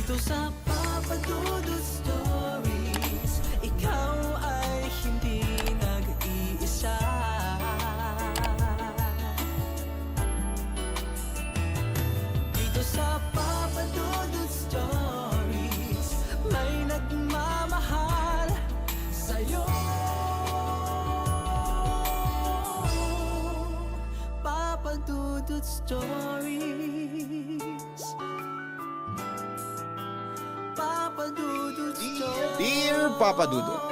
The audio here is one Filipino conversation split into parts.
Dito sa Papa Dudut Stories, ikaw ay hindi nag-iisa. Dito sa Papa Dudut Stories, may nagmamahal sa'yo. Papa Dudut Stories. Papa Dudut Stories. Dear Papa Dudut,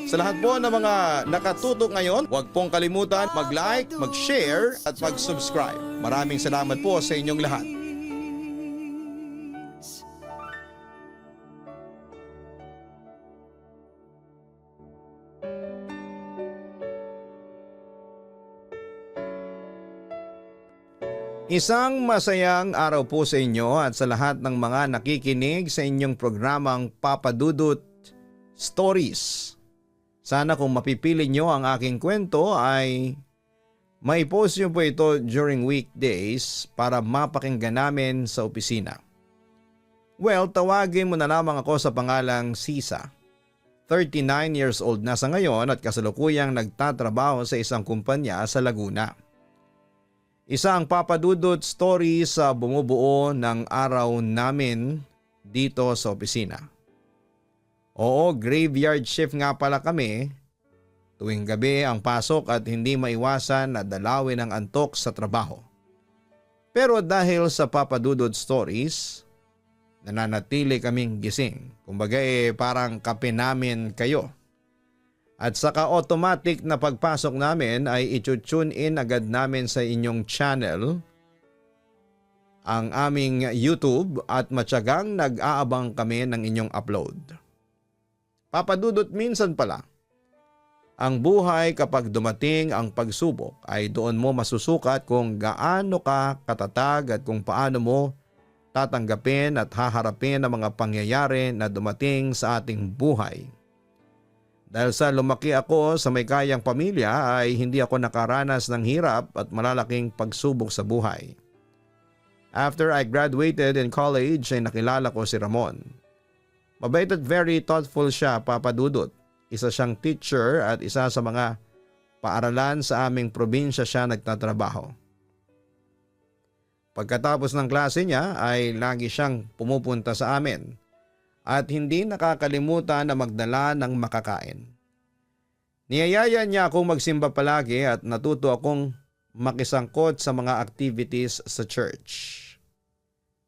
sa lahat po ng mga nakatutok ngayon, huwag pong kalimutan mag-like, mag-share at mag-subscribe. Maraming salamat po sa inyong lahat. Isang masayang araw po sa inyo at sa lahat ng mga nakikinig sa inyong programang Papa Dudut Stories. Sana kung mapipili nyo ang aking kwento ay maipost nyo po ito during weekdays para mapakinggan namin sa opisina. Well, tawagin mo na lamang ako sa pangalang Sisa. 39 years old na sa ngayon at kasalukuyang nagtatrabaho sa isang kumpanya sa Laguna. Isa ang Papa Dudut story sa bumubuo ng araw namin dito sa opisina. Oo, graveyard shift nga pala kami. Tuwing gabi ang pasok at hindi maiwasan na dalawin ang antok sa trabaho. Pero dahil sa Papa Dudut stories, nananatili kaming gising. Kumbaga parang kape namin kayo. At saka automatic na pagpasok namin ay i-tune in agad namin sa inyong channel, ang aming YouTube, at matyagang nag-aabang kami ng inyong upload. Papa Dudut, minsan pala, ang buhay kapag dumating ang pagsubok ay doon mo masusukat kung gaano ka katatag at kung paano mo tatanggapin at haharapin ang mga pangyayari na dumating sa ating buhay. Dahil sa lumaki ako sa may kayang pamilya ay hindi ako nakaranas ng hirap at malalaking pagsubok sa buhay. After I graduated in college ay nakilala ko si Ramon. Mabait at very thoughtful siya, Papa Dudut. Isa siyang teacher at isa sa mga paaralan sa aming probinsya siya nagtatrabaho. Pagkatapos ng klase niya ay lagi siyang pumupunta sa amin. At hindi nakakalimutan na magdala ng makakain. Niyayaya niya akong magsimba palagi at natuto akong makisangkot sa mga activities sa church.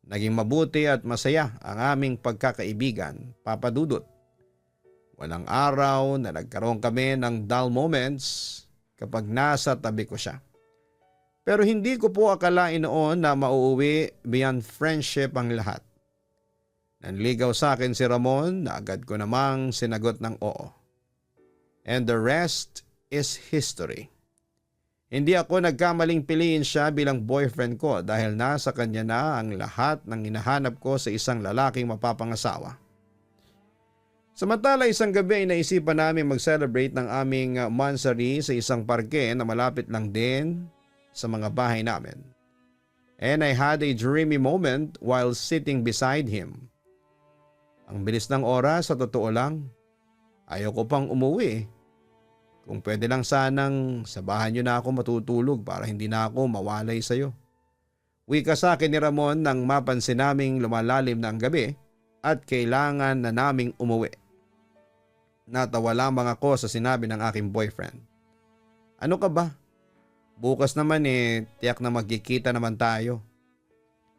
Naging mabuti at masaya ang aming pagkakaibigan, Papa Dudut. Walang araw na nagkaroon kami ng dull moments kapag nasa tabi ko siya. Pero hindi ko po akalain noon na mauuwi beyond friendship ang lahat. Nanligaw sa akin si Ramon na agad ko namang sinagot ng oo. And the rest is history. Hindi ako nagkamaling piliin siya bilang boyfriend ko dahil nasa kanya na ang lahat ng hinahanap ko sa isang lalaking mapapangasawa. Samantala isang gabi ay naisipan namin mag-celebrate ng aming monthsary sa isang parke na malapit lang din sa mga bahay namin. And I had a dreamy moment while sitting beside him. Ang bilis ng oras, sa totoo lang, ayaw ko pang umuwi. Kung pwede lang sanang sabahan niyo na ako matutulog para hindi na ako mawalay sa iyo. Wika sa akin ni Ramon nang mapansin naming lumalalim na ang gabi at kailangan na naming umuwi. Natawa lamang ako sa sinabi ng aking boyfriend. Ano ka ba? Bukas naman tiyak na magkikita naman tayo.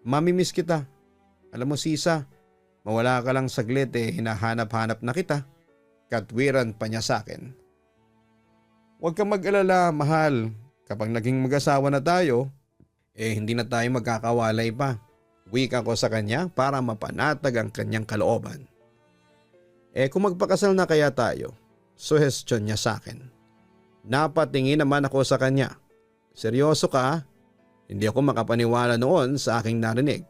Mamimiss kita. Alam mo Sisa, mawala ka lang saglit hinahanap-hanap na kita. Katwiran pa niya sa akin. Huwag kang mag-alala, mahal. Kapag naging mag-asawa na tayo, hindi na tayo magkakawalay pa. Wika ko sa kanya para mapanatag ang kanyang kalooban. Kung magpakasal na kaya tayo, suhestyon niya sa akin. Napatingin naman ako sa kanya. Seryoso ka? Hindi ako makapaniwala noon sa aking narinig.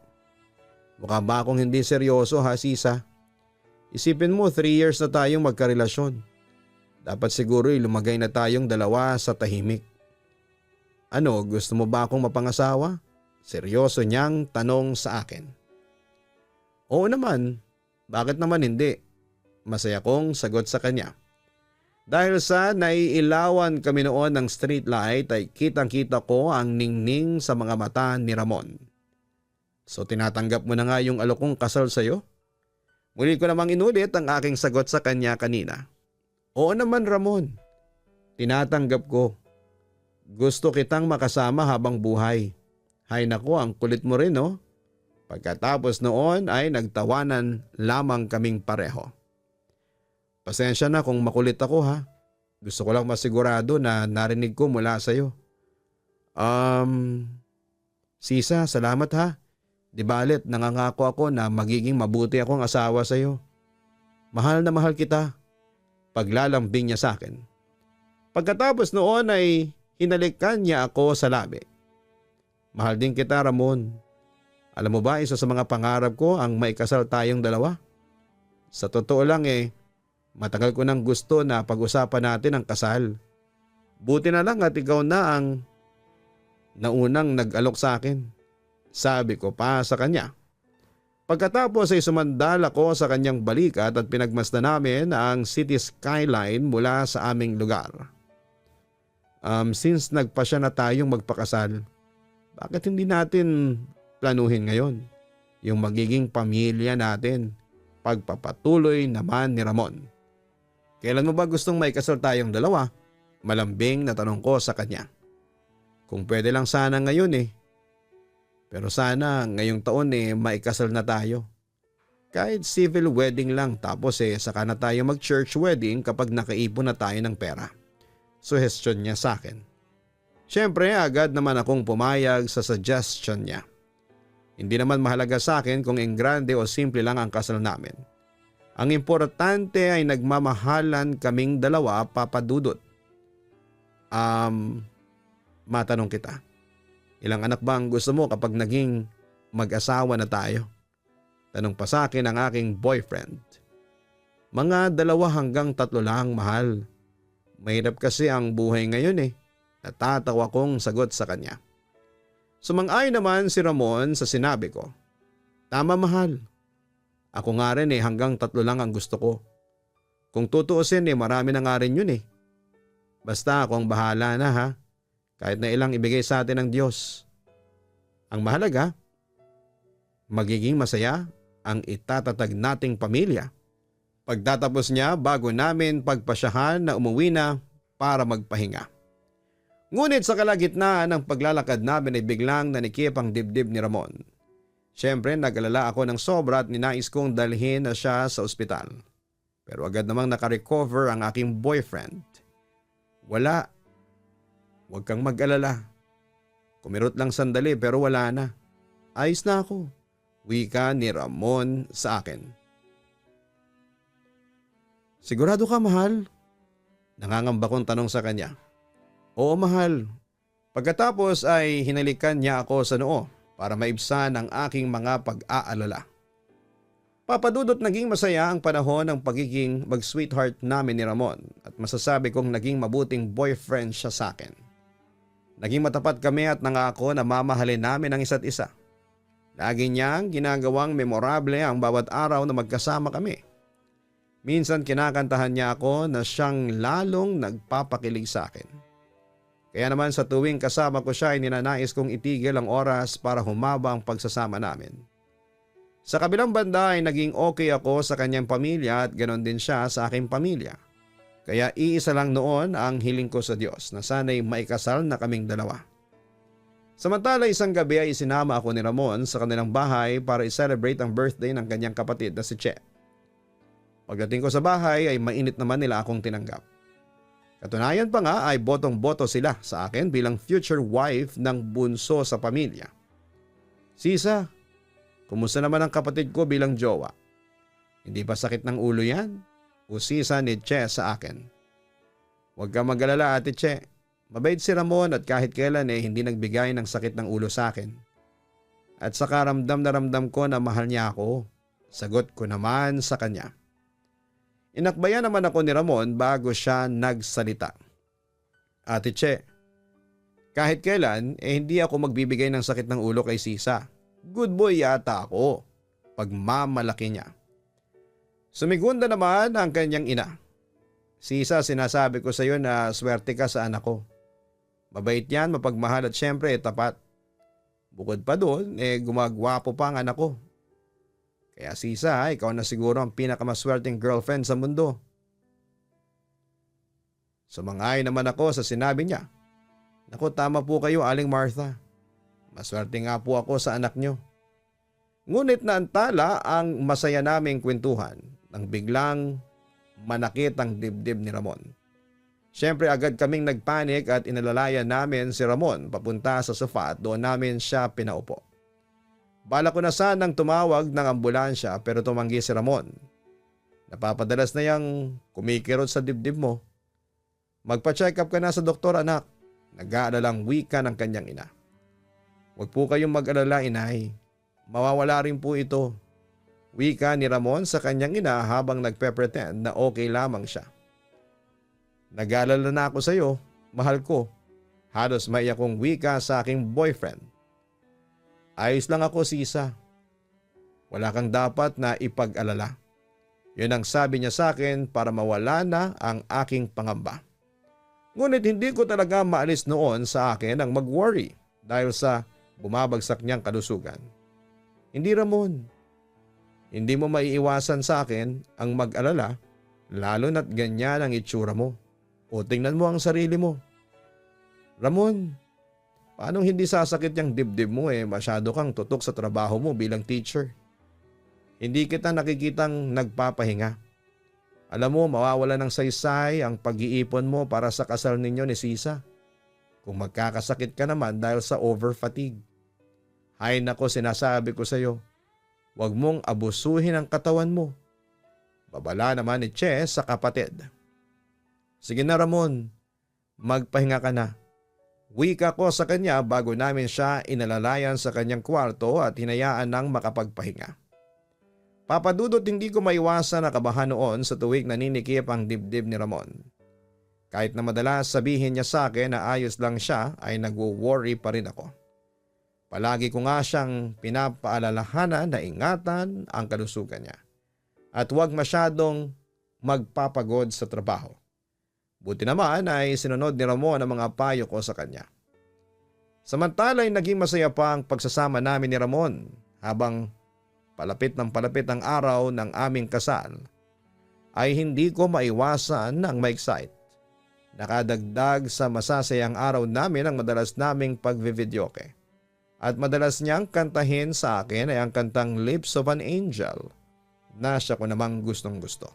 Mukha ba akong hindi seryoso ha, Sisa? Isipin mo 3 years na tayong magkarelasyon. Dapat siguro lumagay na tayong dalawa sa tahimik. Ano, gusto mo ba akong mapangasawa? Seryoso niyang tanong sa akin. Oo naman, Bakit naman hindi? Masaya kong sagot sa kanya. Dahil sa naiilawan kami noon ng street light ay kitang-kita ko ang ningning sa mga mata ni Ramon. So tinatanggap mo na nga yung alok kong kasal sa'yo? Muli ko namang inulit ang aking sagot sa kanya kanina. Oo naman Ramon, tinatanggap ko. Gusto kitang makasama habang buhay. Hay nako, ang kulit mo rin no? Pagkatapos noon ay nagtawanan lamang kaming pareho. Pasensya na kung makulit ako ha. Gusto ko lang masigurado na narinig ko mula sa'yo. Sisa, salamat ha. Di balit, nangangako ako na magiging mabuti akong asawa sa'yo. Mahal na mahal kita. Paglalambing niya sa akin. Pagkatapos noon ay hinalikan niya ako sa labi. Mahal din kita Ramon. Alam mo ba, isa sa mga pangarap ko ang maikasal tayong dalawa? Sa totoo lang matagal ko nang gusto na pag-usapan natin ang kasal. Buti na lang at ikaw na ang naunang nag-alok sa akin. Sabi ko pa sa kanya. Pagkatapos ay sumandal ako sa kanyang balikat at pinagmasdan namin ang city skyline mula sa aming lugar. Since nagpasya na tayong magpakasal, bakit hindi natin planuhin ngayon yung magiging pamilya natin? Pagpapatuloy naman ni Ramon. Kailan mo ba gustong maikasal tayong dalawa? Malambing na tanong ko sa kanya. Kung pwede lang sana ngayon Pero sana ngayong taon maikasal na tayo. Kahit civil wedding lang tapos saka na tayo mag-church wedding kapag nakaipon na tayo ng pera. Suggestion niya sa akin. Siyempre agad naman akong pumayag sa suggestion niya. Hindi naman mahalaga sa akin kung engrande o simple lang ang kasal namin. Ang importante ay nagmamahalan kaming dalawa, Papa Dudut. Matanong kita. Ilang anak ba ang gusto mo kapag naging mag-asawa na tayo? Tanong pa sa akin ang aking boyfriend. Mga 2 hanggang 3 lang mahal. Mahirap kasi ang buhay ngayon Natatawa kong sagot sa kanya. Sumang-ayon naman si Ramon sa sinabi ko. Tama mahal. Ako nga rin hanggang 3 lang ang gusto ko. Kung tutuusin marami na nga rin yun Basta ako ang bahala na ha. Kahit na ilang ibigay sa atin ng Diyos. Ang mahalaga, magiging masaya ang itatatag nating pamilya. Pagtatapos niya bago namin pagpasyahan na umuwi na para magpahinga. Ngunit sa kalagitnaan ng paglalakad namin ay biglang nanikip ang dibdib ni Ramon. Siyempre nag-alala ako ng sobra at ninais kong dalhin na siya sa ospital. Pero agad namang nakarecover ang aking boyfriend. Wala. Huwag kang mag-alala. Kumirot lang sandali pero wala na. Ayos na ako. Wika ni Ramon sa akin. Sigurado ka mahal? Nangangamba kong tanong sa kanya. Oo mahal. Pagkatapos ay hinalikan niya ako sa noo para maibsan ang aking mga pag-aalala. Papadudot naging masaya ang panahon ng pagiging mag-sweetheart namin ni Ramon at masasabi kong naging mabuting boyfriend siya sa akin. Naging matapat kami at nangako na mamahalin namin ang isa't isa. Lagi niyang ginagawang memorable ang bawat araw na magkasama kami. Minsan kinakantahan niya ako na siyang lalong nagpapakilig sa akin. Kaya naman sa tuwing kasama ko siya ay ninanais kong itigil ang oras para humaba ang pagsasama namin. Sa kabilang banda ay naging okay ako sa kanyang pamilya at ganon din siya sa aking pamilya. Kaya iisa lang noon ang hiling ko sa Diyos na sana'y maikasal na kaming dalawa. Samantala isang gabi ay isinama ako ni Ramon sa kanilang bahay para i-celebrate ang birthday ng kanyang kapatid na si Che. Pagdating ko sa bahay ay mainit naman nila akong tinanggap. Katunayan pa nga ay botong-boto sila sa akin bilang future wife ng bunso sa pamilya. Sisa, kumusta naman ang kapatid ko bilang jowa? Hindi ba sakit ng ulo yan? Usisa ni Che sa akin. Huwag kang mag-alala Ate Che. Mabait si Ramon at kahit kailan hindi nagbigay ng sakit ng ulo sa akin. At saka ramdam na ramdam ko na mahal niya ako. Sagot ko naman sa kanya. Inakbayan naman ako ni Ramon bago siya nagsalita. Ate Che, kahit kailan hindi ako magbibigay ng sakit ng ulo kay Sisa. Good boy yata ako. Pagmamalaki niya. Sumigunda naman ang kanyang ina. Sisa, sinasabi ko sa iyo na swerte ka sa anak ko. Mabait yan, mapagmahal at syempre tapat. Bukod pa doon, gumagwapo pa ang anak ko. Kaya Sisa, ikaw na siguro ang pinakamaswerteng girlfriend sa mundo. Sumangay naman ako sa sinabi niya. Naku, tama po kayo, Aling Martha. Maswerte nga po ako sa anak niyo. Ngunit naantala ang masaya naming kwentuhan nang biglang manakit ang dibdib ni Ramon. Siyempre agad kaming nagpanik at inalalayan namin si Ramon papunta sa sofa at doon namin siya pinaupo. Bala ko na sanang tumawag ng ambulansya pero tumanggi si Ramon. Napapadalas na yang kumikirot sa dibdib mo. Magpa-check up ka na sa doktor, anak. Nag-aalalang wika ng kanyang ina. Huwag po kayong mag-alala, inay. Mawawala rin po ito. Wika ni Ramon sa kanyang ina habang nagpe-pretend na okay lamang siya. Nag-aalala na ako sa iyo, mahal ko. Halos maiyak kong wika sa aking boyfriend. Ayos lang ako, Sisa. Wala kang dapat na ipag-alala. Yun ang sabi niya sa akin para mawala na ang aking pangamba. Ngunit hindi ko talaga maalis noon sa akin ang mag-worry dahil sa bumabagsak niyang kalusugan. Hindi, Ramon. Hindi mo maiiwasan sa akin ang mag-alala lalo na't ganyan ang itsura mo. O tingnan mo ang sarili mo. Ramon, paano hindi sasakit yung dibdib mo masyado kang tutok sa trabaho mo bilang teacher. Hindi kita nakikitang nagpapahinga. Alam mo, mawawala ng saysay ang pag-iipon mo para sa kasal ninyo ni Sisa. Kung magkakasakit ka naman dahil sa over-fatigue. Hay nako, sinasabi ko sa iyo, huwag mong abusuhin ang katawan mo. Babala naman ni Che sa kapatid. Sige na, Ramon, magpahinga ka na. Wika ko sa kanya bago namin siya inalalayan sa kanyang kwarto at hinayaan ng makapagpahinga. Papadudot, hindi ko maiwasan na kabahan noon sa tuwing naninikip ang dibdib ni Ramon. Kahit na madalas sabihin niya sa akin na ayos lang siya ay nagwo-worry pa rin ako. Palagi ko nga siyang pinapaalalahanan na ingatan ang kalusugan niya at huwag masyadong magpapagod sa trabaho. Buti naman ay sinunod ni Ramon ang mga payo ko sa kanya. Samantala ay naging masaya pa ang pagsasama namin ni Ramon habang palapit ng palapit ang araw ng aming kasal ay hindi ko maiwasan ang ma-excite. Nakadagdag sa masasayang araw namin ang madalas naming pagvivideoke. At madalas niyang kantahin sa akin ay ang kantang Lips of an Angel na siya ko namang gustong gusto.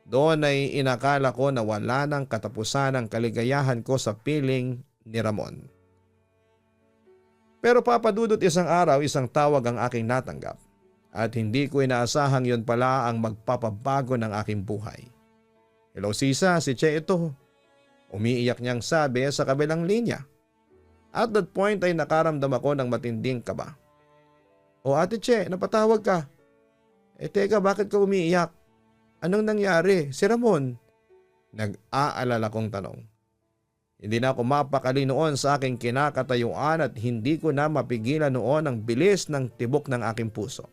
Doon ay inakala ko na wala nang katapusan ang kaligayahan ko sa piling ni Ramon. Pero papadudot isang araw isang tawag ang aking natanggap at hindi ko inaasahang yun pala ang magpapabago ng aking buhay. Hello Sisa, si Che ito. Umiiyak niyang sabi sa kabilang linya. At that point ay nakaramdam ako ng matinding kaba. O Ate Che, napatawag ka. Teka, bakit ka umiiyak? Anong nangyari? Si Ramon? Nag-aalala kong tanong. Hindi na ako mapakali noon sa aking kinakatayuan at hindi ko na mapigilan noon ang bilis ng tibok ng aking puso.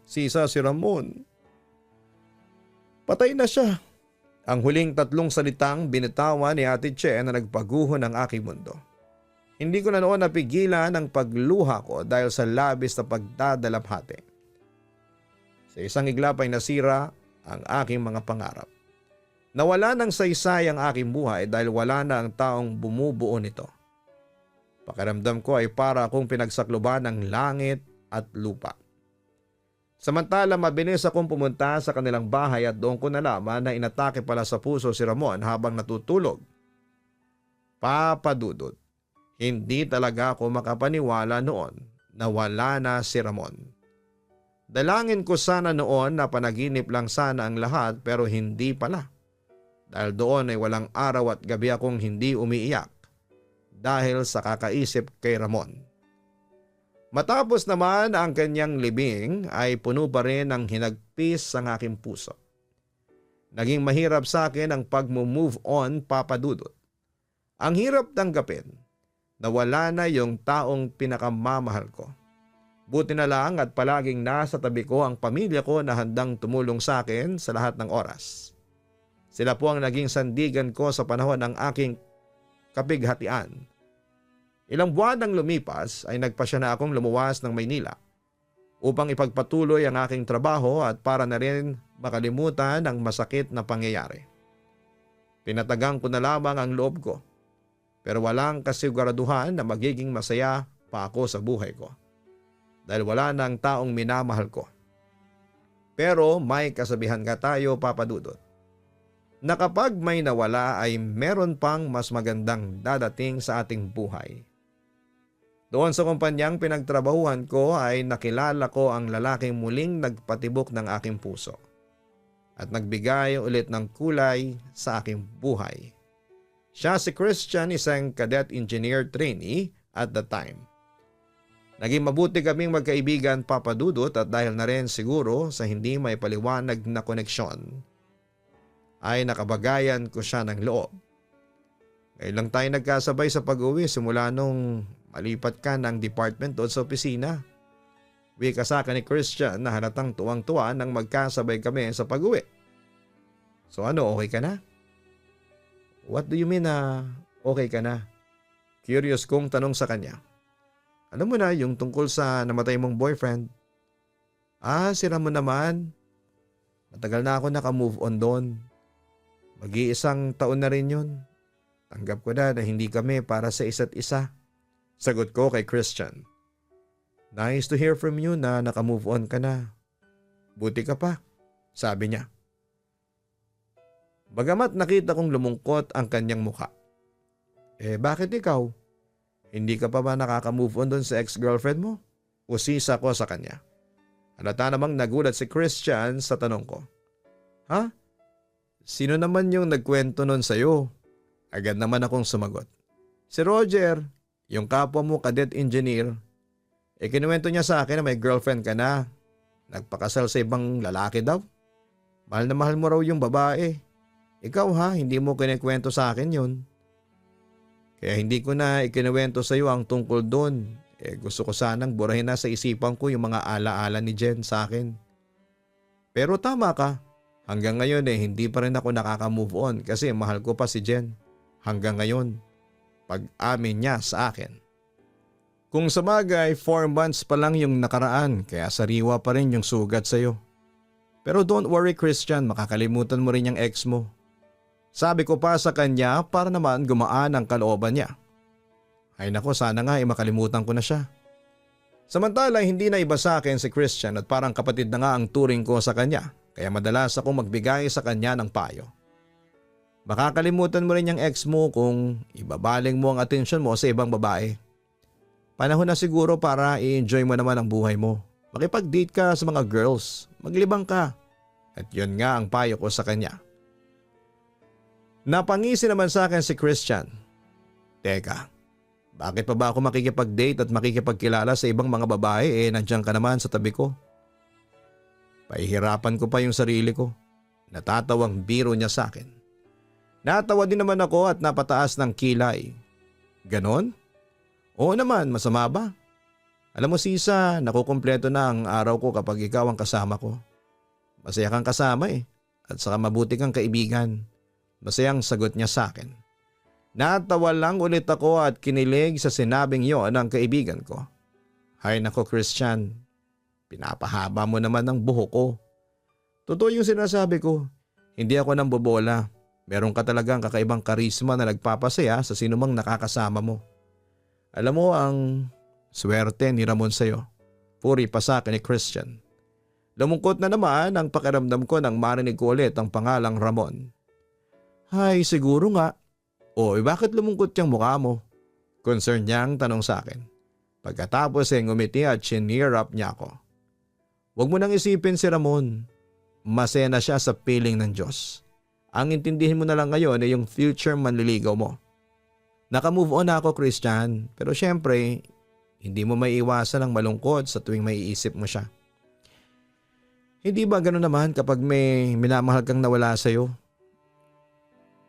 Sisa, si Ramon. Patay na siya. Ang huling tatlong salitang binitawan ni Ate Che na nagpaguho ng aking mundo. Hindi ko na noon napigilan ang pagluha ko dahil sa labis na pagdadalamhati. Sa isang iglap ay nasira ang aking mga pangarap. Nawala ng saysay ang aking buhay dahil wala na ang taong bumubuo nito. Pakiramdam ko ay para akong pinagsakluban ng langit at lupa. Samantala mabilis akong pumunta sa kanilang bahay at doon ko nalaman na inatake pala sa puso si Ramon habang natutulog. Papadudot, hindi talaga ako makapaniwala noon na wala na si Ramon. Dalangin ko sana noon na panaginip lang sana ang lahat pero hindi pala. Dahil doon ay walang araw at gabi akong hindi umiiyak dahil sa kakaisip kay Ramon. Matapos naman ang kanyang libing ay puno pa rin ng hinagpis ang aking puso. Naging mahirap sa akin ang pag-move on, papadudot. Ang hirap tanggapin na wala na yung taong pinakamamahal ko. Buti na lang at palaging nasa tabi ko ang pamilya ko na handang tumulong sa akin sa lahat ng oras. Sila po ang naging sandigan ko sa panahon ng aking kapighatian. Ilang buwan nang lumipas ay nagpasya na akong lumuwas ng Maynila upang ipagpatuloy ang aking trabaho at para na rin makalimutan ang masakit na pangyayari. Pinatagang ko na lamang ang loob ko pero walang kasiguraduhan na magiging masaya pa ako sa buhay ko dahil wala na ang taong minamahal ko. Pero may kasabihan nga tayo, Papa Dudut, na kapag may nawala ay meron pang mas magandang dadating sa ating buhay. Doon sa kumpanyang pinagtrabahuhan ko ay nakilala ko ang lalaking muling nagpatibok ng aking puso at nagbigay ulit ng kulay sa aking buhay. Siya si Christian, isang cadet engineer trainee at the time. Naging mabuti kaming magkaibigan, Papa Dudut, at dahil na rin siguro sa hindi may paliwanag na koneksyon ay nakabagayan ko siya ng loob. Ngayon lang tayo nagkasabay sa pag-uwi simula nung malipat ka ng department doon sa opisina. Wika sa akin ni Christian na halatang tuwang-tuwa nang magkasabay kami sa pag-uwi. So ano, okay ka na? What do you mean na okay ka na? Curious kong tanong sa kanya. Alam mo na yung tungkol sa namatay mong boyfriend. Si Ramon naman. Matagal na ako naka-move on doon. Mag-iisang taon na rin yun. Tanggap ko na hindi kami para sa isa't isa. Sagot ko kay Christian. Nice to hear from you na naka-move on ka na. Buti ka pa, sabi niya. Bagamat nakita kong lumungkot ang kanyang mukha. Bakit ikaw? Hindi ka pa ba nakaka-move on doon sa ex-girlfriend mo? Usisa ko sa kanya. Halata namang nagulat si Christian sa tanong ko. Ha? Sino naman yung nagkwento nun sa'yo? Agad naman akong sumagot. Si Roger, yung kapwa mo cadet engineer. Kinuwento niya sa akin na may girlfriend ka na. Nagpakasal sa ibang lalaki daw. Mahal na mahal mo raw yung babae. Ikaw ha, hindi mo kinikwento sa akin yun. Kaya hindi ko na ikinuwento sa iyo ang tungkol doon. Gusto ko sanang burahin na sa isipan ko yung mga alaala ni Jen sa akin. Pero tama ka. Hanggang ngayon hindi pa rin ako nakaka-move on kasi mahal ko pa si Jen. Hanggang ngayon, pag-amin niya sa akin. Kung sa bagay, 4 months pa lang yung nakaraan kaya sariwa pa rin yung sugat sa iyo. Pero don't worry Christian, makakalimutan mo rin yung ex mo. Sabi ko pa sa kanya para naman gumaan ang kalooban niya. Ay nako, sana nga makalimutan ko na siya. Samantala hindi na iba sa akin si Christian at parang kapatid na nga ang turing ko sa kanya kaya madalas akong magbigay sa kanya ng payo. Makakalimutan mo rin yung ex mo kung ibabaling mo ang atensyon mo sa ibang babae. Panahon na siguro para i-enjoy mo naman ang buhay mo. Makipag-date ka sa mga girls, maglibang ka. At yun nga ang payo ko sa kanya. Napangisi naman sa akin si Christian. Teka, bakit pa ba ako makikipag-date at makikipagkilala sa ibang mga babae nandiyan ka naman sa tabi ko? Pahihirapan ko pa yung sarili ko. Natatawang biro niya sa akin. Natawa din naman ako at napataas ng kilay. Ganon? Oo naman, masama ba? Alam mo Sisa, nakukumpleto na ang araw ko kapag ikaw ang kasama ko. Masaya kang kasama at saka mabuti kang kaibigan. Masayang sagot niya sa akin. Natawa lang ulit ako at kinilig sa sinabing yon ng kaibigan ko. Hay nako Christian, pinapahaba mo naman ang buhok ko. Totoo yung sinasabi ko, hindi ako nang bobola. Meron ka talagang kakaibang karisma na nagpapasaya sa sinumang nakakasama mo. Alam mo ang swerte ni Ramon sa'yo. Puri pa sa akin ni Christian. Lumungkot na naman ang pakiramdam ko nang marinig ko ulit ang pangalang Ramon. Ay, siguro nga. Bakit lumungkot yung mukha mo? Concern niyang tanong sa akin. Pagkatapos ngumiti at chineer up niya ako. Huwag mo nang isipin si Ramon. Masaya na siya sa piling ng Diyos. Ang intindihin mo na lang ngayon ay yung future manliligaw mo. Naka-move on na ako Christian, pero syempre, hindi mo maiiwasan ang malungkot sa tuwing maiisip mo siya. Hindi ba gano'n naman kapag may minamahal kang nawala sa'yo?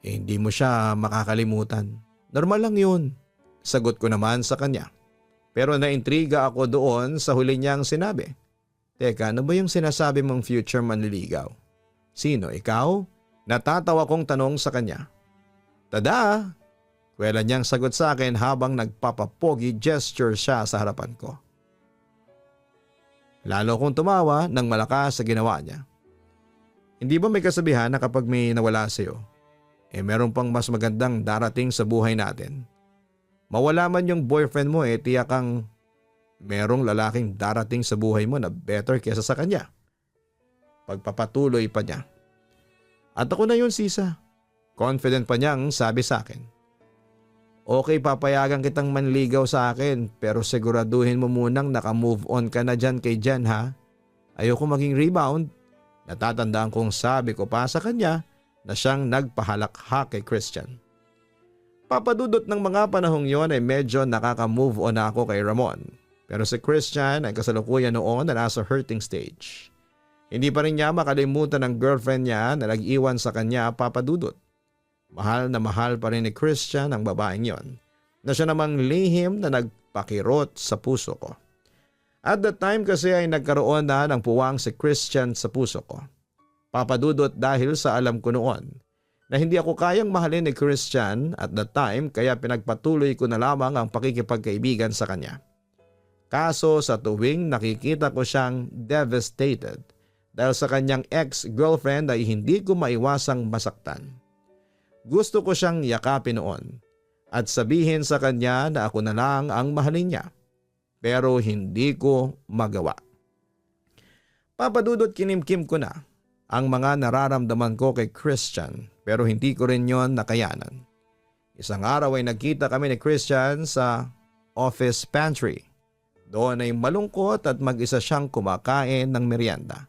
Hindi mo siya makakalimutan. Normal lang yun. Sagot ko naman sa kanya. Pero naintriga ako doon sa huli niyang sinabi. Teka, ano ba yung sinasabi mong future manliligaw? Sino, ikaw? Natatawa kong tanong sa kanya. Tada! Kwela niyang sagot sa akin habang nagpapapogi gesture siya sa harapan ko. Lalo akong tumawa ng malakas sa ginawa niya. Hindi ba may kasabihan na kapag may nawala sa'yo, meron pang mas magandang darating sa buhay natin? Mawala man yung boyfriend mo tiyak kang merong lalaking darating sa buhay mo na better kesa sa kanya. Pagpapatuloy pa niya. At ako na yun, Sisa. Confident pa niyang sabi sa akin. Okay, papayagan kitang manligaw sa akin pero siguraduhin mo munang naka-move on ka na dyan kay Jen ha. Ayoko maging rebound. Natatandaan kong sabi ko pa sa kanya na siyang nagpahalakhak kay Christian. Papadudot ng mga panahong yon ay medyo nakaka-move on ako kay Ramon. Pero si Christian ay kasalukuyan noon na nasa hurting stage. Hindi pa rin niya makalimutan ng girlfriend niya na nag-iwan sa kanya, papadudot. Mahal na mahal pa rin ni Christian ang babaeng yon, na siya namang lihim na nagpakirot sa puso ko. At that time kasi ay nagkaroon na ng puwang si Christian sa puso ko. Papadudot dahil sa alam ko noon na hindi ako kayang mahalin ni Christian at that time kaya pinagpatuloy ko na lamang ang pakikipagkaibigan sa kanya. Kaso sa tuwing nakikita ko siyang devastated dahil sa kanyang ex-girlfriend ay hindi ko maiwasang masaktan. Gusto ko siyang yakapin noon at sabihin sa kanya na ako na lang ang mahalin niya. Pero hindi ko magawa. Papadudot kinimkim ko na ang mga nararamdaman ko kay Christian pero hindi ko rin yon nakayanan. Isang araw ay nagkita kami ni Christian sa office pantry. Doon ay malungkot at mag-isa siyang kumakain ng merienda.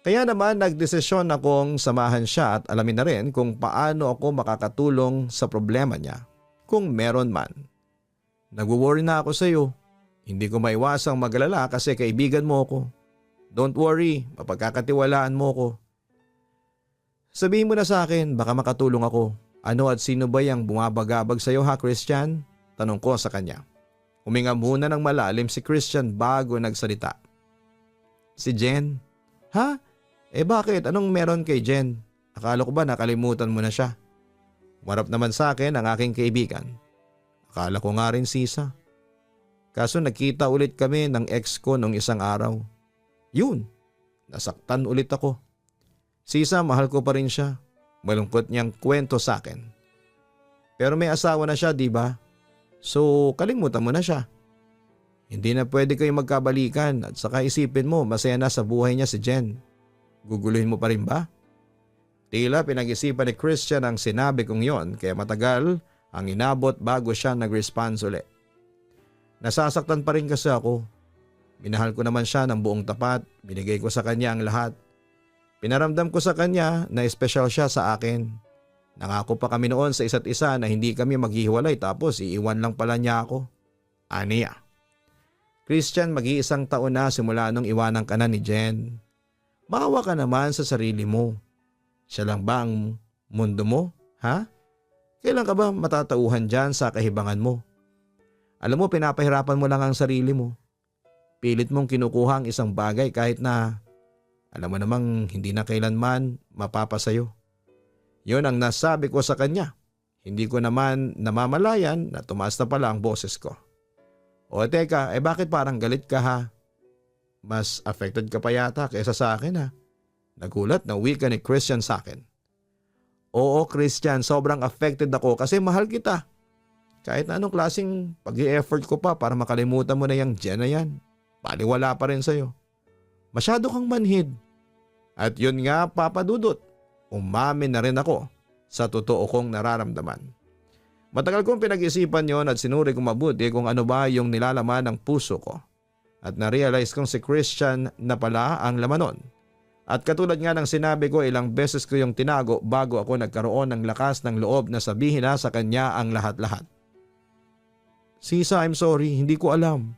Kaya naman nagdesisyon akong samahan siya at alamin na rin kung paano ako makakatulong sa problema niya kung meron man. Nagwo-worry na ako sa iyo. Hindi ko maiwasang magalala kasi kaibigan mo ako. Don't worry, mapagkakatiwalaan mo ko. Sabihin mo na sa akin, baka makatulong ako. Ano at sino ba yung bumabagabag sa iyo ha, Christian? Tanong ko sa kanya. Huminga muna ng malalim si Christian bago nagsalita. Si Jen. Ha? Bakit? Anong meron kay Jen? Akala ko ba nakalimutan mo na siya? Umarap naman sa akin ang aking kaibigan. Akala ko nga rin, Sisa. Kaso nakita ulit kami ng ex ko nung isang araw. Yun, nasaktan ulit ako. Sisa, mahal ko pa rin siya. Malungkot niyang kwento sa akin. Pero may asawa na siya, di ba? So kalimutan mo na siya. Hindi na pwede kayong magkabalikan at saka isipin mo masaya na sa buhay niya si Jen. Guguluhin mo pa rin ba? Tila pinag-isipan ni Christian ang sinabi kong yon kaya matagal ang inabot bago siya nag-response ulit. Nasasaktan pa rin kasi ako. Minahal ko naman siya ng buong tapat, binigay ko sa kanya ang lahat. Pinaramdam ko sa kanya na espesyal siya sa akin. Nangako pa kami noon sa isa't isa na hindi kami maghihiwalay tapos iiwan lang pala niya ako. Aniya. Christian, mag-iisang taon na simula nung iwanan ka na ni Jen. Maawa ka naman sa sarili mo. Siya lang ba ang mundo mo? Ha? Kailan ka ba matatauhan dyan sa kahibangan mo? Alam mo, pinapahirapan mo lang ang sarili mo. Pilit mong kinukuha ang isang bagay kahit na alam mo namang hindi na kailanman mapapasayo. Yun ang nasabi ko sa kanya. Hindi ko naman namamalayan na tumaas na pala ang boses ko. O teka, bakit parang galit ka ha? Mas affected ka pa yata kaysa sa akin ha? Nagulat na wika ni Christian sa akin. Oo Christian, sobrang affected ako kasi mahal kita. Kahit na anong klaseng pag-i-effort ko pa para makalimutan mo na yung Jen na yan. Paliwala pa rin sa'yo. Masyado kang manhid. At yun nga papadudot. Umamin na rin ako sa totoo kong nararamdaman. Matagal kong pinag-isipan yon at sinuri kong mabuti kung ano ba yung nilalaman ng puso ko. At na-realize kong si Christian na pala ang laman nun. At katulad nga ng sinabi ko, ilang beses ko yung tinago bago ako nagkaroon ng lakas ng loob na sabihin na sa kanya ang lahat-lahat. Sisa, I'm sorry, hindi ko alam.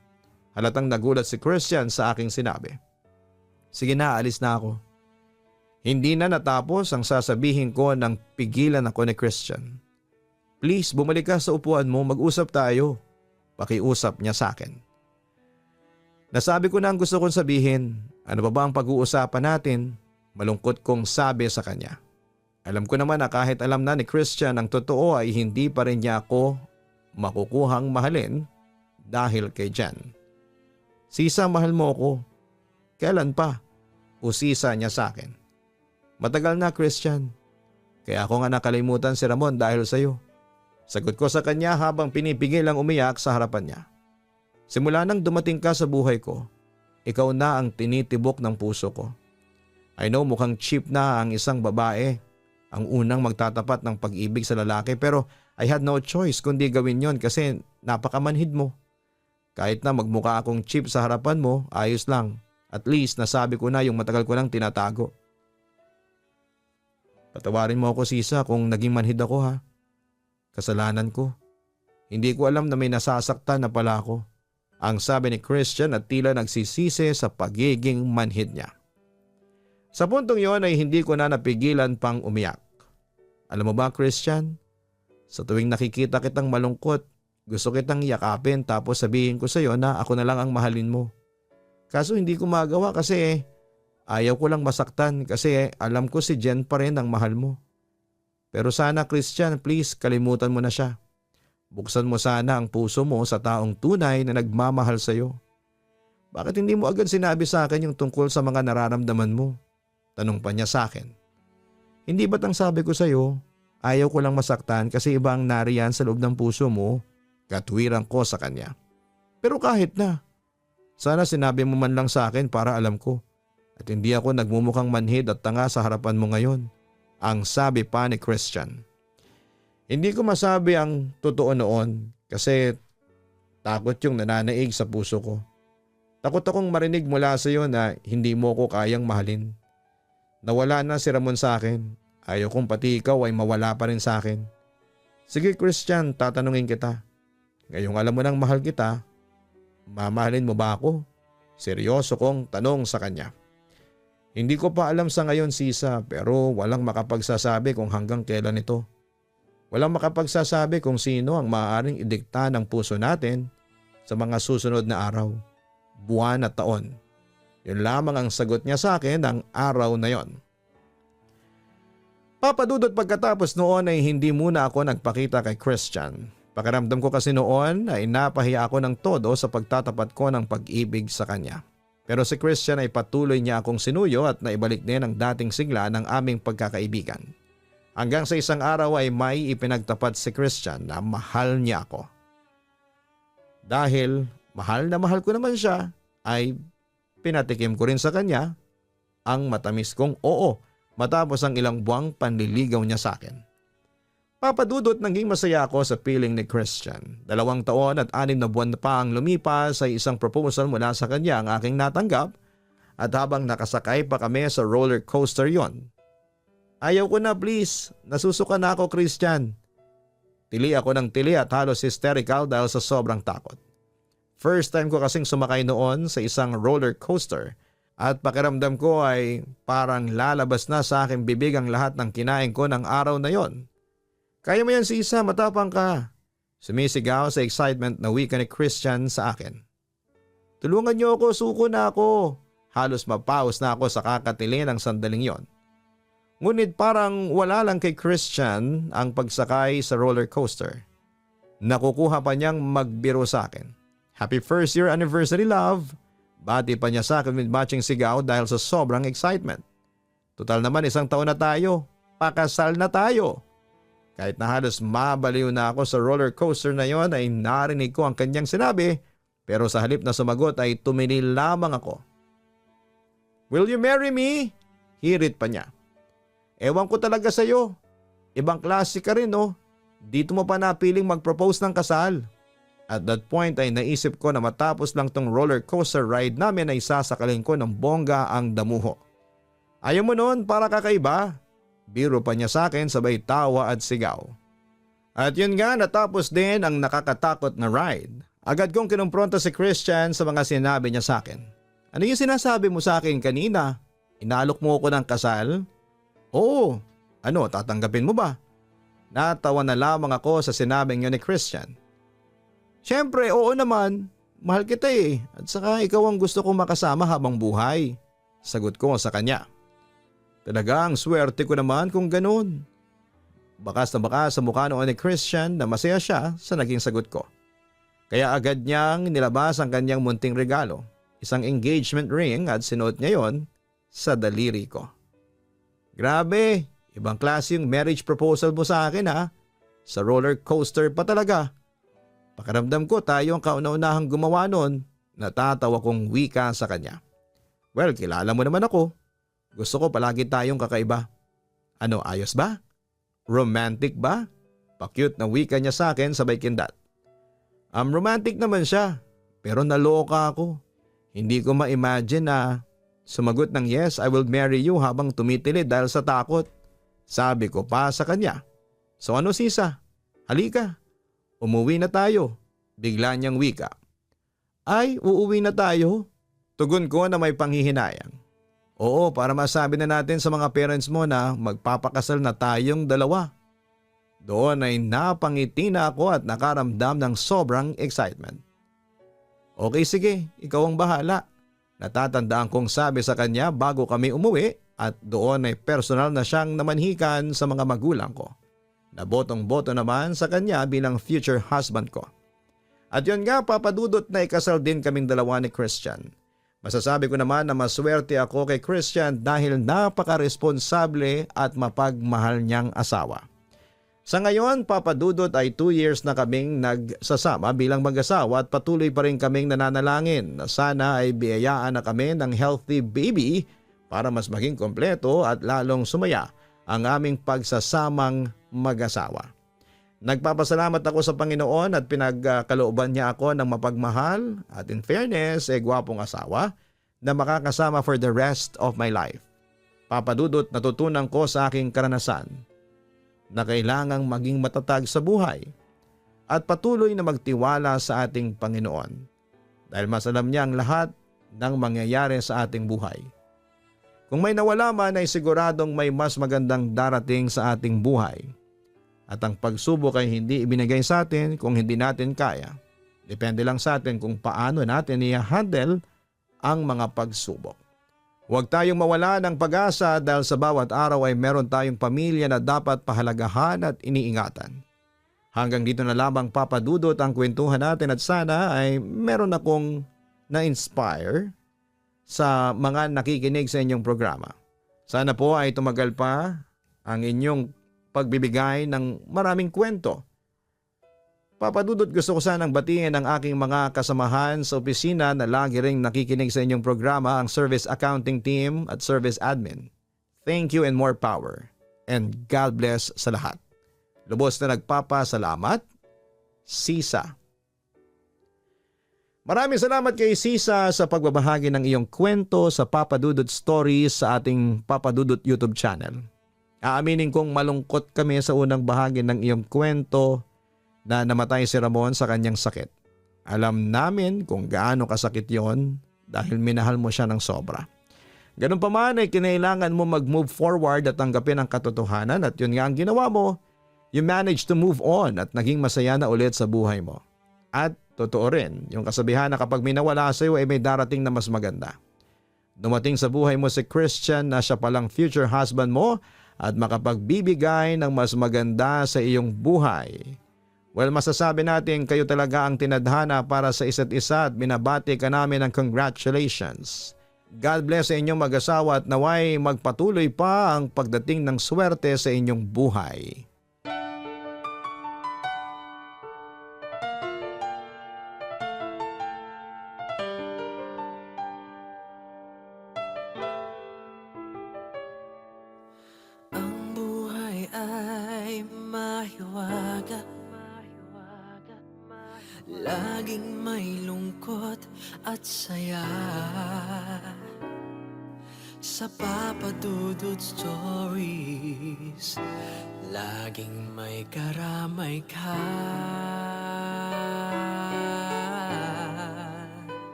Halatang nagulat si Christian sa aking sinabi. Sige na, alis na ako. Hindi na natapos ang sasabihin ko nang pigilan ako ni Christian. Please, bumalik ka sa upuan mo, mag-usap tayo. pakiusap niya sa akin. Nasabi ko na ang gusto kong sabihin. Ano pa ba ang pag-uusapan natin? Malungkot kong sabi sa kanya. Alam ko naman na kahit alam na ni Christian ang totoo ay hindi pa rin niya ako makukuhang mahalin dahil kay Jan. Sisa, mahal mo ako. Kailan pa? Usisa niya sa akin. Matagal na, Christian. Kaya ako nga nakalimutan si Ramon dahil sa iyo. Sagot ko sa kanya habang pinipigil ang umiyak sa harapan niya. Simula nang dumating ka sa buhay ko, ikaw na ang tinitibok ng puso ko. I know mukhang cheap na ang isang babae, ang unang magtatapat ng pag-ibig sa lalaki, pero I had no choice kundi gawin yon kasi napakamanhid mo. Kahit na magmukha akong cheap sa harapan mo, ayos lang. At least nasabi ko na yung matagal ko nang tinatago. Patawarin mo ako, Sisa, kung naging manhid ako, ha. Kasalanan ko. Hindi ko alam na may nasasaktan na pala ako. Ang sabi ni Christian at tila nagsisisi sa pagiging manhid niya. Sa puntong yon ay hindi ko na napigilan pang umiyak. Alam mo ba, Christian? Sa tuwing nakikita kitang malungkot, gusto kitang yakapin tapos sabihin ko sa iyo na ako na lang ang mahalin mo. Kaso hindi ko magawa kasi ayaw ko lang masaktan kasi alam ko si Jen pa rin ang mahal mo. Pero sana, Christian, please kalimutan mo na siya. Buksan mo sana ang puso mo sa taong tunay na nagmamahal sa iyo. Bakit hindi mo agad sinabi sa akin yung tungkol sa mga nararamdaman mo? Tanong pa niya sa akin. Hindi ba't ang sabi ko sa iyo, ayaw ko lang masaktan kasi iba ang nariyan sa loob ng puso mo? Katwiran ko sa kanya. Pero kahit na, sana sinabi mo man lang sa akin para alam ko. At hindi ako nagmumukhang manhid at tanga sa harapan mo ngayon. Ang sabi pa ni Christian. Hindi ko masabi ang totoo noon kasi takot yung nananaig sa puso ko. Takot akong marinig mula sa iyo na hindi mo ko kayang mahalin. Nawala na si Ramon sa akin. Ayaw kong pati ikaw ay mawala pa rin sa akin. Sige, Christian, tatanungin kita. Ngayong alam mo nang mahal kita, mamahalin mo ba ako? Seryoso kong tanong sa kanya. Hindi ko pa alam sa ngayon, Sisa, pero walang makapagsasabi kung hanggang kailan ito. Walang makapagsasabi kung sino ang maaaring idikta ng puso natin sa mga susunod na araw, buwan at taon. Yun lamang ang sagot niya sa akin ng araw na yon. Papadudot pagkatapos noon ay hindi muna ako nagpakita kay Christian. Pakiramdam ko kasi noon ay napahiya ako ng todo sa pagtatapat ko ng pag-ibig sa kanya. Pero si Christian ay patuloy niya akong sinuyo at naibalik din ang dating sigla ng aming pagkakaibigan. Hanggang sa isang araw ay may ipinagtapat si Christian na mahal niya ako. Dahil mahal na mahal ko naman siya, ay pinatikim ko rin sa kanya ang matamis kong oo matapos ang ilang buwang panliligaw niya sa akin. Papadudot, naging masaya ako sa piling ni Christian. 2 taon at 6 na buwan pa ang lumipas sa isang proposal mula sa kanya ang aking natanggap at habang nakasakay pa kami sa roller coaster yon. Ayaw ko na, please. Nasusuka na ako, Christian. Tili ako ng tili at halos hysterical dahil sa sobrang takot. First time ko kasing sumakay noon sa isang roller coaster at pakiramdam ko ay parang lalabas na sa aking bibig ang lahat ng kinain ko ng araw na yon. Kaya mo yan, Sisa, matapang ka. Sumisigaw sa excitement na wika ni Christian sa akin. Tulungan niyo ako, suko na ako. Halos mapaus na ako sa kakatili ng sandaling yon. Ngunit parang wala lang kay Christian ang pagsakay sa roller coaster. Nakukuha pa niyang magbiro sa akin. Happy first year anniversary, love. Bati pa niya sa akin with matching sigaw dahil sa sobrang excitement. Total naman 1 taon na tayo. Pakasal na tayo. Kahit na halos mabaliw na ako sa roller coaster na yon ay narinig ko ang kanyang sinabi pero sa halip na sumagot ay tumili lamang ako. Will you marry me? Hirit pa niya. Ewan ko talaga sa'yo. Ibang klase ka rin, no? Dito mo pa napiling mag-propose ng kasal. At that point ay naisip ko na matapos lang tong roller coaster ride namin ay sasakalin ko ng bongga ang damuho. Ayaw mo noon para kakaiba? Biro pa niya sa akin sabay tawa at sigaw. At yun nga, natapos din ang nakakatakot na ride. Agad kong kinumpronta si Christian sa mga sinabi niya sa akin. Ano yung sinasabi mo sa akin kanina? Inalok mo ako ng kasal? Oo. Ano, tatanggapin mo ba? Natawa na lamang ako sa sinabing yun ni Christian. Siyempre, oo naman. Mahal kita eh. At saka ikaw ang gusto kong makasama habang buhay. Sagot ko sa kanya. Talagang swerte ko naman kung ganun. Bakas na bakas sa mukha noon ni Christian na masaya siya sa naging sagot ko. Kaya agad niyang nilabas ang kanyang munting regalo, isang engagement ring at sinuot niya yon sa daliri ko. Grabe, ibang klase yung marriage proposal mo sa akin ha. Sa roller coaster pa talaga. Pakiramdam ko tayo ang kauna-unahang gumawa noon, natatawa kong wika sa kanya. Well, kilala mo naman ako. Gusto ko palagi tayong kakaiba. Ano, ayos ba? Romantic ba? Pa-cute na wika niya sa akin sabay kindat. Romantic naman siya, pero naloka ako. Hindi ko ma-imagine na sumagot ng yes, I will marry you habang tumitilid dahil sa takot. Sabi ko pa sa kanya. So ano sisa? Halika, umuwi na tayo. Bigla niyang wika. Ay, uuwi na tayo? Tugon ko na may panghihinayang. Oo, para masabi na natin sa mga parents mo na magpapakasal na tayong dalawa. Doon ay napangiti na ako at nakaramdam ng sobrang excitement. Okay sige, ikaw ang bahala. Natatandaan kong sabi sa kanya bago kami umuwi at doon ay personal na siyang namanhikan sa mga magulang ko. Nabotong-boto naman sa kanya bilang future husband ko. At yun nga papadudot na ikasal din kaming dalawa ni Christian. Masasabi ko naman na maswerte ako kay Christian dahil napaka-responsable at mapagmahal niyang asawa. Sa ngayon, papadudot ay 2 years na kaming nagsasama bilang mag-asawa at patuloy pa rin kaming nananalangin na sana ay biyayaan na kami ng healthy baby para mas maging kompleto at lalong sumaya ang aming pagsasamang mag-asawa. Nagpapasalamat ako sa Panginoon at pinagkalooban niya ako ng mapagmahal at in fairness gwapong asawa na makakasama for the rest of my life. Papadudot natutunan ko sa aking karanasan na kailangang maging matatag sa buhay at patuloy na magtiwala sa ating Panginoon dahil mas alam niya ang lahat ng mangyayari sa ating buhay. Kung may nawala man ay siguradong may mas magandang darating sa ating buhay. At ang pagsubok ay hindi ibinigay sa atin kung hindi natin kaya. Depende lang sa atin kung paano natin i-handle ang mga pagsubok. Huwag tayong mawala ng pag-asa dahil sa bawat araw ay meron tayong pamilya na dapat pahalagahan at iniingatan. Hanggang dito na lamang papadudot ang kwentuhan natin at sana ay meron akong na-inspire sa mga nakikinig sa inyong programa. Sana po ay tumagal pa ang inyong pagbibigay ng maraming kwento. Papadudot gusto ko sanang batiin ang aking mga kasamahan sa opisina na lagi ring nakikinig sa inyong programa, ang Service Accounting Team at Service Admin. Thank you and more power. And God bless sa lahat. Lubos na nagpapasalamat, Sisa. Maraming salamat kay Sisa sa pagbabahagi ng iyong kwento sa Papadudot Stories sa ating Papadudot YouTube channel. Aaminin kong malungkot kami sa unang bahagi ng iyong kwento na namatay si Ramon sa kanyang sakit. Alam namin kung gaano kasakit yon dahil minahal mo siya ng sobra. Ganun pa man ay kinailangan mo mag-move forward at tanggapin ang katotohanan at yun nga ang ginawa mo. You managed to move on at naging masaya na ulit sa buhay mo. At totoo rin, yung kasabihan na kapag may nawala sa iyo ay may darating na mas maganda. Dumating sa buhay mo si Christian na siya palang future husband mo at makapagbibigay ng mas maganda sa iyong buhay. Well, masasabi natin kayo talaga ang tinadhana para sa isa't isa at binabati ka namin ng congratulations. God bless sa inyong mag-asawa at naway magpatuloy pa ang pagdating ng swerte sa inyong buhay. Laging may lungkot at saya sa Papadudot Stories. Laging may karamay ka.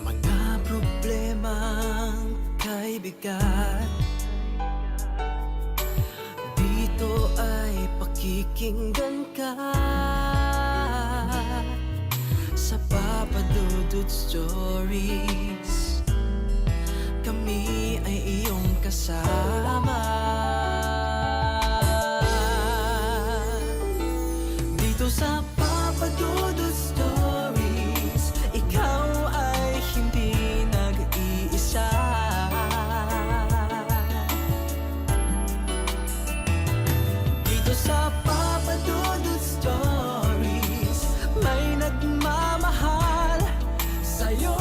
Mga problemang kay bigat, dito ay pakikinggan ka. Papa Dudut Stories. Kami ay iyong kasama dito sa Papa Dudut Stories. Ikaw ay hindi nag-iisa. Dito sa Papa Dudut Stories, may nagmamahal sa'yo.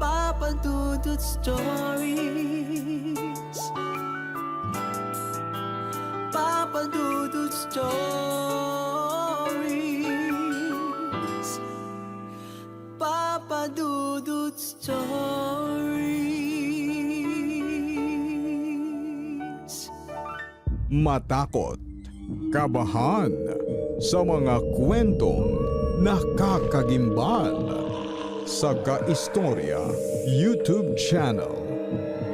Papa Dudut Stories. Papa Dudut Stories. Papa Dudut Stories. Matakot, kabahan sa mga kwentong nakakagimbal sa Kaistorya YouTube channel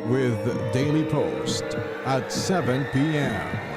with daily post at 7 p.m.